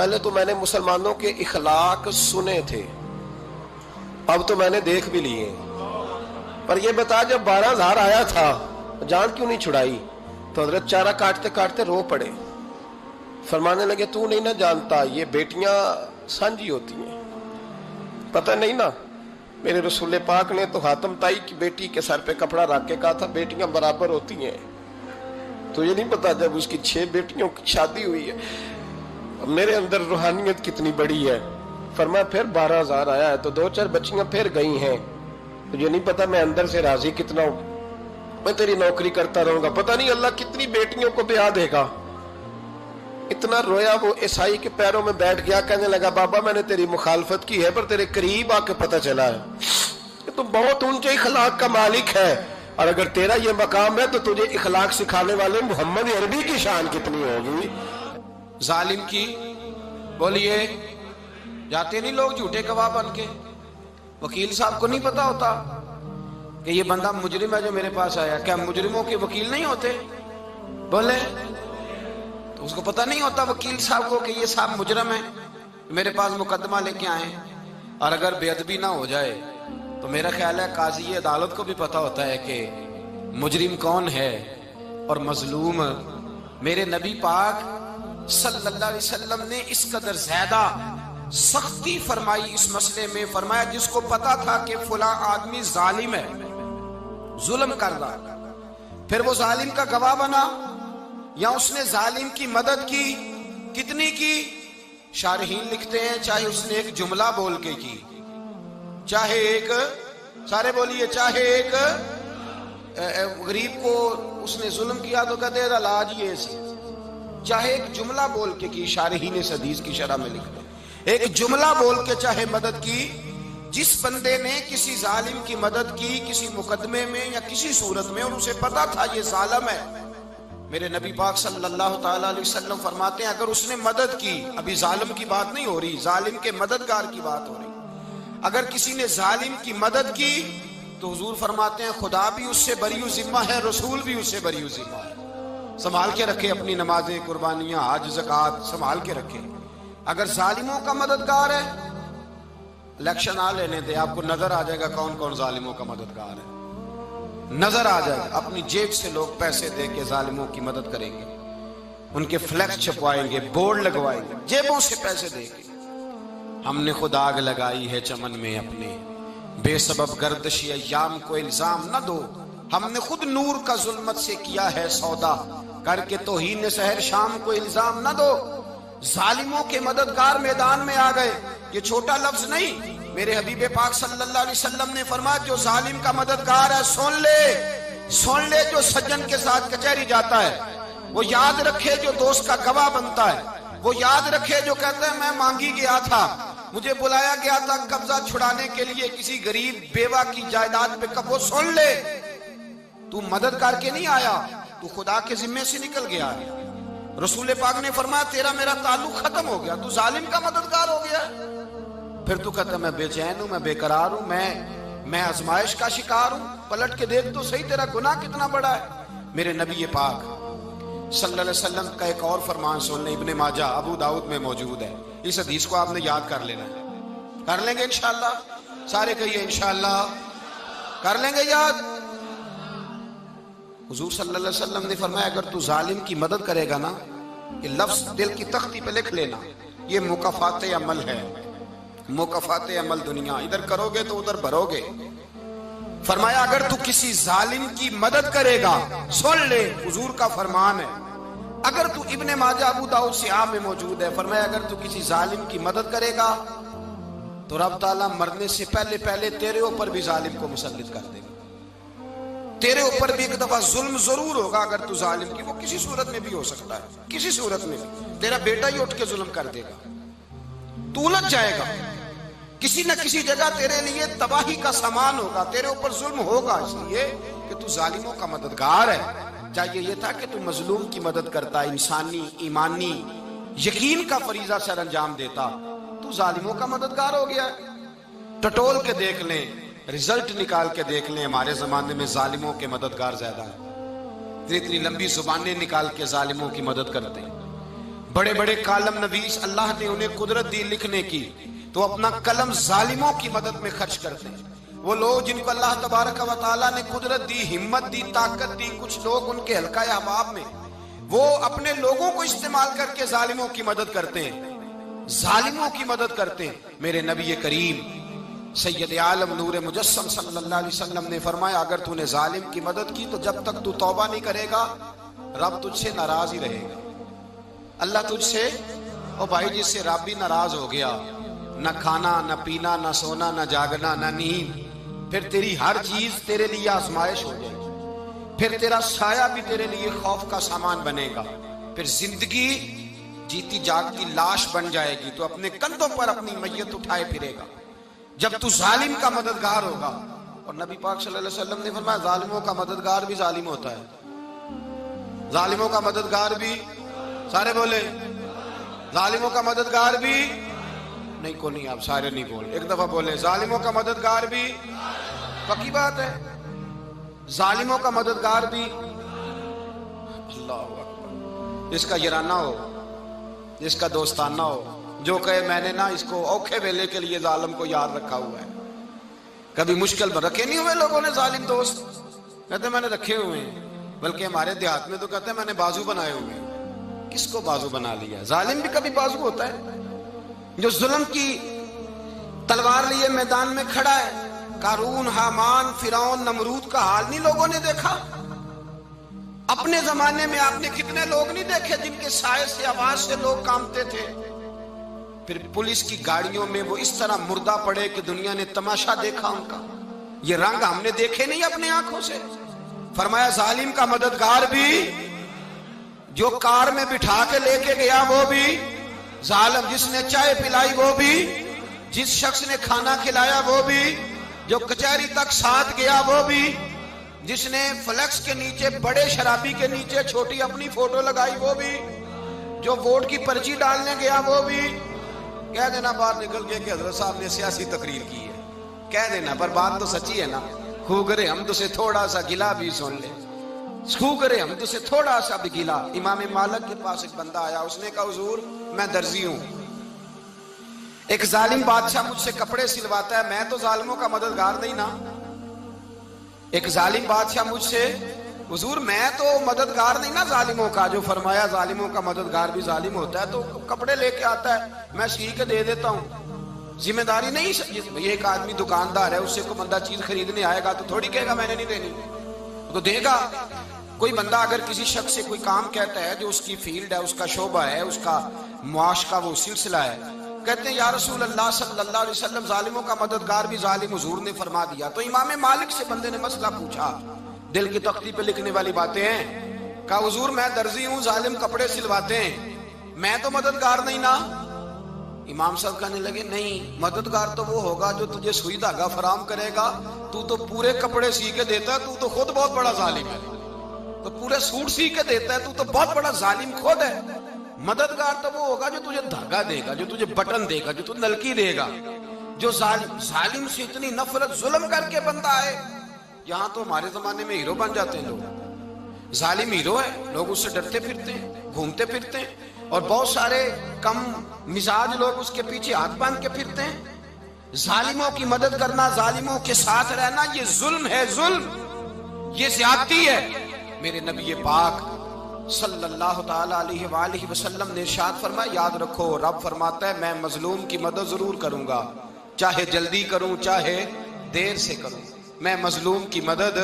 پہلے تو میں نے مسلمانوں کے اخلاق سنے تھے، اب تو میں نے دیکھ بھی لیے، پر یہ بتا جب 12,000 آیا تھا جان کیوں نہیں چھڑائی؟ تو حضرت چارہ کاٹتے کاٹتے رو پڑے، فرمانے لگے تو نہیں نہ جانتا یہ بیٹیاں سانجھی ہوتی ہیں، پتہ نہیں نا، میرے رسول پاک نے تو حاتم تائی کی بیٹی کے سر پہ کپڑا رکھ کے کہا تھا بیٹیاں برابر ہوتی ہیں، تو یہ نہیں پتا جب اس کی 6 بیٹیوں کی شادی ہوئی ہے میرے اندر روحانیت کتنی بڑی ہے۔ فرمایا پھر 12,000 آیا ہے تو 2-4 بچیاں پھر گئی ہیں، تجھے نہیں پتا میں اندر سے راضی کتنا ہوں، میں تیری نوکری کرتا رہوں گا، پتہ نہیں اللہ کتنی بیٹیوں کو بیاہ دے گا۔ اتنا رویا وہ عیسائی کے پیروں میں بیٹھ گیا، کہنے لگا بابا میں نے تیری مخالفت کی ہے پر تیرے قریب آ کے پتہ چلا ہے کہ تو بہت اونچے اخلاق کا مالک ہے، اور اگر تیرا یہ مقام ہے تو تجھے اخلاق سکھانے والے محمد عربی کی شان کتنی ہوگی۔ ظالم کی بولیے جاتے نہیں لوگ جھوٹے گواہ بن کے، وکیل صاحب کو نہیں پتا ہوتا کہ یہ بندہ مجرم ہے جو میرے پاس آیا، کیا مجرموں کے وکیل نہیں ہوتے؟ بولے تو اس کو پتہ نہیں ہوتا وکیل صاحب کو کہ یہ صاحب مجرم ہے میرے پاس مقدمہ لے کے آئے، اور اگر بے ادبی نہ ہو جائے تو میرا خیال ہے قاضی عدالت کو بھی پتا ہوتا ہے کہ مجرم کون ہے اور مظلوم۔ میرے نبی پاک صلی اللہ علیہ وسلم نے اس قدر زیادہ سختی فرمائی اس مسئلے میں، فرمایا جس کو پتا تھا کہ فلاں آدمی ظالم ہے، ظلم کر رہا، پھر وہ ظالم کا گواہ بنا یا اس نے ظالم کی مدد کی، کتنی کی؟ شارحین لکھتے ہیں چاہے اس نے ایک جملہ بول کے کی، چاہے ایک، سارے بولیے، چاہے ایک غریب کو اس نے ظلم کیا تو کہتے ہیں علاج یہ سی، چاہے ایک جملہ بول کے کی، شارحین اس حدیث کی شرح میں لکھتے ہیں ایک جملہ بول کے چاہے مدد کی، جس بندے نے کسی ظالم کی مدد کی کسی مقدمے میں یا کسی صورت میں اور اسے پتا تھا یہ ظالم ہے، میرے نبی پاک صلی اللہ تعالی علیہ وسلم فرماتے ہیں اگر اس نے مدد کی، ابھی ظالم کی بات نہیں ہو رہی، ظالم کے مددگار کی بات ہو رہی، اگر کسی نے ظالم کی مدد کی تو حضور فرماتے ہیں خدا بھی اس سے بری و ذمہ ہے، رسول بھی اس سے بری و ذمہ ہے۔ سنبھال کے رکھے اپنی نمازیں، قربانیاں، حج، زکوٰۃ سنبھال کے رکھے۔ اگر ظالموں کا مددگار ہے، الیکشن آ لینے دے، آپ کو نظر آ جائے گا کون کون ظالموں کا مددگار ہے، نظر آ جائے گا۔ اپنی جیب سے لوگ پیسے دے کے ظالموں کی مدد کریں گے، ان کے فلیکس چھپوائیں گے، بورڈ لگوائیں گے، جیبوں سے پیسے دے کے۔ ہم نے خود آگ لگائی ہے چمن میں اپنے، بے سبب گردشی ایام کو الزام نہ دو، ہم نے خود نور کا ظلمت سے کیا ہے سودا، کر کے توہین سحر شام کو الزام نہ دو۔ ظالموں کے مددگار میدان میں آ گئے، یہ چھوٹا لفظ نہیں، میرے حبیب پاک صلی اللہ علیہ وسلم نے فرمایا جو ظالم کا مددگار ہے سن لے جو سجن کے ساتھ کچہری جاتا ہے، وہ یاد رکھے جو دوست کا گواہ بنتا ہے، وہ یاد رکھے جو کہتا ہے میں مانگی گیا تھا، مجھے بلایا گیا تھا قبضہ چھڑانے کے لیے کسی غریب بیوہ کی جائیداد پہ، وہ سن لے تو مدد کر کے نہیں آیا، تو خدا کے ذمے سے نکل گیا ہے۔ رسول پاک نے فرمایا تیرا میرا تعلق ختم ہو گیا، تو ظالم کا مددگار ہو گیا، پھر تو کہتا میں بے چین ہوں، میں بے قرار ہوں، میں آزمائش کا شکار ہوں، پلٹ کے دیکھ تو صحیح تیرا گناہ کتنا بڑا ہے۔ میرے نبی پاک صلی اللہ علیہ وسلم کا ایک اور فرمان سن لیں، ابن ماجہ ابو داؤد میں موجود ہے، اس حدیث کو آپ نے یاد کر لینا ہے، کر لیں گے انشاءاللہ، سارے کہیے انشاءاللہ، کر لیں گے یاد۔ حضور صلی اللہ علیہ وسلم نے فرمایا اگر تو ظالم کی مدد کرے گا نا، یہ لفظ دل کی تختی پہ لکھ لینا، یہ مکافات عمل ہے، مکافات عمل دنیا، ادھر کرو گے تو ادھر بھرو گے۔ فرمایا اگر تو کسی ظالم کی مدد کرے گا، سن لے حضور کا فرمان ہے، اگر تو ابن ماجہ ابو داؤد سیاہ میں موجود ہے، فرمایا اگر تو کسی ظالم کی مدد کرے گا تو رب تعالیٰ مرنے سے پہلے تیرے اوپر بھی ظالم کو مسلط کر دے گا، تیرے اوپر بھی ایک دفعہ ظلم ضرور ہوگا اگر تو ظالم کی، وہ کسی صورت میں بھی ہو سکتا ہے، کسی صورت میں بھی تیرا بیٹا ہی اٹھ کے ظلم کر دے گا، تو الجھ جائے گا، کسی نہ کسی جگہ تیرے لیے تباہی کا سامان ہوگا، تیرے اوپر ظلم ہوگا، اس لیے کہ تو ظالموں کا مددگار ہے۔ چاہیے یہ تھا کہ تو مظلوم کی مدد کرتا، انسانی ایمانی یقین کا فریضہ سر انجام دیتا، تو ظالموں کا مددگار ہو گیا۔ ٹٹول کے دیکھ لیں، رزلٹ نکال کے دیکھ لیں، ہمارے زمانے میں ظالموں کے مددگار زیادہ ہیں، اتنی لمبی زبانیں نکال کے ظالموں کی مدد کرتے ہیں، بڑے بڑے کالم نویس اللہ نے انہیں قدرت دی لکھنے کی، تو اپنا قلم ظالموں کی مدد میں خرچ کرتے ہیں۔ وہ لوگ جن کو اللہ تبارک و تعالیٰ نے قدرت دی، ہمت دی، طاقت دی، کچھ لوگ ان کے حلقہ احباب میں، وہ اپنے لوگوں کو استعمال کر کے ظالموں کی مدد کرتے ہیں، ظالموں کی مدد کرتے ہیں۔ میرے نبی کریم سید عالم نور مجسم صلی اللہ علیہ وسلم نے فرمایا، اگر تو نے ظالم کی مدد کی تو جب تک تو توبہ نہیں کرے گا رب تجھ سے ناراض ہی رہے گا۔ اللہ تجھ سے، او بھائی جس سے رب بھی ناراض ہو گیا، نہ کھانا نہ پینا نہ سونا نہ جاگنا نہ نیند، پھر تیری ہر چیز تیرے لیے آزمائش ہو جائے گی، پھر تیرا سایہ بھی تیرے لیے خوف کا سامان بنے گا، پھر زندگی جیتی جاگتی لاش بن جائے گی، تو اپنے کندھوں پر اپنی میت اٹھائے پھرے گا جب تو ظالم کا مددگار ہوگا۔ اور نبی پاک صلی اللہ علیہ وسلم نے فرمایا ظالموں کا مددگار بھی ظالم ہوتا ہے، ظالموں کا مددگار بھی، سارے بولے ظالموں کا مددگار بھی نہیں، کو نہیں، آپ سارے نہیں بولے، ایک دفعہ بولے ظالموں کا مددگار بھی، پکی بات ہے، ظالموں کا مددگار بھی۔ اللہ اکبر، جس کا یارانہ ہو، جس کا دوستانہ ہو، جو کہے میں نے نا اس کو اوکھے ویلے کے لیے ظالم کو یاد رکھا ہوا ہے۔ کبھی مشکل میں رکھے نہیں ہوئے لوگوں نے ظالم دوست، کہتے میں نے رکھے ہوئے ہیں، بلکہ ہمارے دیہات میں تو کہتے ہیں میں نے بازو بنائے ہوئے ہیں۔ کس کو بازو بنا لیا؟ ظالم بھی کبھی بازو ہوتا ہے، جو ظلم کی تلوار لیے میدان میں کھڑا ہے۔ قارون، حامان، فرعون، نمرود کا حال نہیں لوگوں نے دیکھا؟ اپنے زمانے میں آپ نے کتنے لوگ نہیں دیکھے جن کے سائے سے، آواز سے لوگ کانپتے تھے؟ پھر پولیس کی گاڑیوں میں وہ اس طرح مردہ پڑے کہ دنیا نے تماشا دیکھا ان کا۔ یہ رنگ ہم نے دیکھے نہیں اپنے آنکھوں سے۔ فرمایا ظالم کا مددگار بھی، جو کار میں بٹھا کے لے کے گیا وہ بھی ظالم، جس نے چائے پلائی وہ بھی، جس شخص نے کھانا کھلایا وہ بھی، جو کچہری تک ساتھ گیا وہ بھی، جس نے فلیکس کے نیچے، بڑے شرابی کے نیچے چھوٹی اپنی فوٹو لگائی وہ بھی، جو ووٹ کی پرچی ڈالنے گیا وہ بھی۔ کہہ دینا باہر نکل کے کہ حضرت صاحب نے سیاسی تقریر کی ہے، کہہ دینا، پر بات تو سچی ہے نا۔ خو کرے ہم تو سے تھوڑا سا گلا بھی سن لے، خو کرے ہم تو سے تھوڑا سا بھی گلا۔ امام مالک کے پاس ایک بندہ آیا، اس نے کہا حضور میں درزی ہوں، ایک ظالم بادشاہ مجھ سے کپڑے سلواتا ہے، میں تو ظالموں کا مددگار نہیں نا۔ ایک ظالم بادشاہ مجھ سے، حضور میں تو مددگار نہیں نا ظالموں کا۔ جو فرمایا ظالموں کا مددگار بھی ظالم ہوتا ہے، تو کپڑے لے کے آتا ہے میں سی کے دے دیتا ہوں، ذمہ داری نہیں۔ یہ ایک آدمی دکاندار ہے، اس سے کوئی بندہ چیز خریدنے آئے گا تو تھوڑی کہے گا میں نے نہیں دینی، تو دے گا۔ کوئی بندہ اگر کسی شخص سے کوئی کام کہتا ہے جو اس کی فیلڈ ہے، اس کا شعبہ ہے، اس کا معاش کا وہ سلسلہ ہے، کہتے ہیں یا رسول اللہ صلی اللہ علیہ وسلم ظالموں کا مددگار بھی ظالم، حضور نے فرما دیا۔ تو امام مالک سے بندے نے مسئلہ پوچھا، دل کی تختی پہ لکھنے والی باتیں ہیں، کہا حضور میں درزی ہوں، ظالم کپڑے سلواتے ہیں، میں تو مددگار نہیں نا۔ امام صاحب کہنے لگے نہیں، مددگار تو وہ ہوگا جو تجھے سوئی دھاگا فراہم کرے گا، تو پورے کپڑے سی کے دیتا ہے، تو خود بہت بڑا ظالم ہے، تو پورے سوٹ سی کے دیتا ہے، تو بہت بڑا ظالم خود ہے۔ مددگار تو وہ ہوگا جو تجھے دھاگا دے گا، جو تجھے بٹن دے گا، جو تجھے نلکی دے گا۔ جو ظالم سے اتنی نفرت ظلم کر کے بندہ ہے، یہاں تو ہمارے زمانے میں ہیرو بن جاتے ہیں لوگ، ظالم ہیرو ہے، لوگ اس سے ڈرتے پھرتے ہیں، گھومتے پھرتے ہیں، اور بہت سارے کم مزاج لوگ اس کے پیچھے ہاتھ باندھ کے پھرتے ہیں۔ ظالموں کی مدد کرنا، ظالموں کے ساتھ رہنا، یہ ظلم ہے، ظلم، یہ زیادتی ہے۔ میرے نبی پاک صلی اللہ تعالی علیہ وآلہ وسلم نے ارشاد فرمایا، یاد رکھو رب فرماتا ہے میں مظلوم کی مدد ضرور کروں گا، چاہے جلدی کروں چاہے دیر سے کروں، میں مظلوم کی مدد۔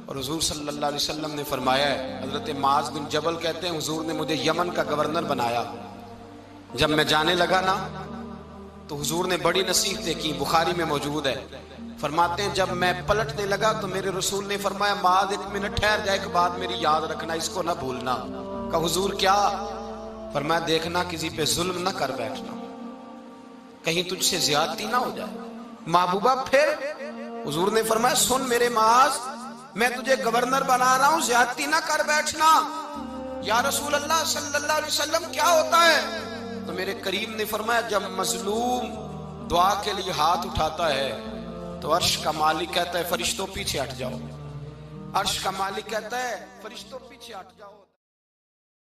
اور حضور صلی اللہ علیہ وسلم نے فرمایا ہے، حضرت معاذ بن جبل کہتے ہیں حضور نے مجھے یمن کا گورنر بنایا، جب میں جانے لگا نا تو حضور نے بڑی نصیحتیں کی، بخاری میں موجود ہے، فرماتے ہیں جب میں پلٹنے لگا تو میرے رسول نے فرمایا معاذ ایک منٹ ٹھہر جا، ایک بات میری یاد رکھنا، اس کو نہ بھولنا۔ کہا حضور کیا؟ فرمایا دیکھنا کسی پہ ظلم نہ کر بیٹھنا، کہیں تجھ سے زیادتی نہ ہو جائے۔ محبوبہ پھر حضور نے فرمایا سن میرے معاذ، میں تجھے گورنر بنا رہا ہوں، زیادتی نہ کر بیٹھنا۔ یا رسول اللہ صلی اللہ علیہ وسلم کیا ہوتا ہے؟ تو میرے کریم نے فرمایا جب مظلوم دعا کے لیے ہاتھ اٹھاتا ہے تو عرش کا مالک کہتا ہے فرشتوں پیچھے ہٹ جاؤ، عرش کا مالک کہتا ہے فرشتوں پیچھے ہٹ جاؤ۔